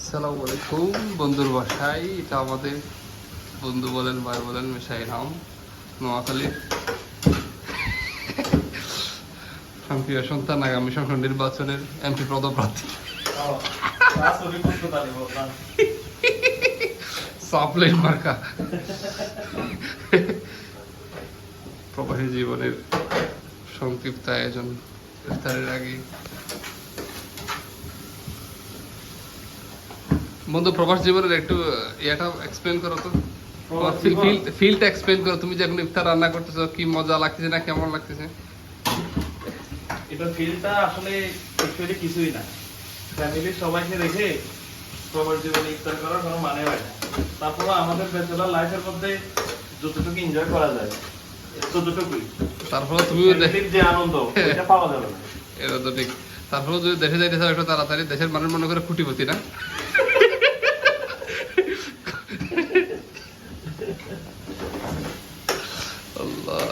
আসসালামু আলাইকুম বন্ধুর বাসায়। এটা আমাদের বন্ধু বলেন, ভাই বলেন, মেশাই নাম নোয়াখালীর প্রিয় সন্তান, আগামী সংসদ নির্বাচনের এমপি পদপ্রার্থী সাপ্লাইন মার্কা। প্রবাসী জীবনের সংক্ষিপ্ত আয়োজন ইফতারের আগে। বন্ধু, প্রবাস জীবনের একটু এটা এক্সপ্লেন করো তো, ফিলটা এক্সপ্লেন করো। তুমি যে এখন ইফতার রান্না করতেছো, কি মজা লাগতেছে না কেমন লাগতেছে? এটা ফিলটা আসলে অ্যাকচুয়ালি কিছুই না। ফ্যামিলির সবাইকে রেখে প্রবাস জীবনে ইফতার করার কোনো মানে হয় না। তারপরে আমাদের ব্যাচেলর লাইফের মধ্যে যতটুকু এনজয় করা যায় ততটুকুই। তারপরে তুমিও যে আনন্দ এটা পাওয়া যাবে না। এটা তো ঠিক। তারপরে যদি দেশে যাইতে চাও একটু তাড়াতাড়ি, দেশের মানুষ মনে করে কুটিপতি না। আল্লাহ।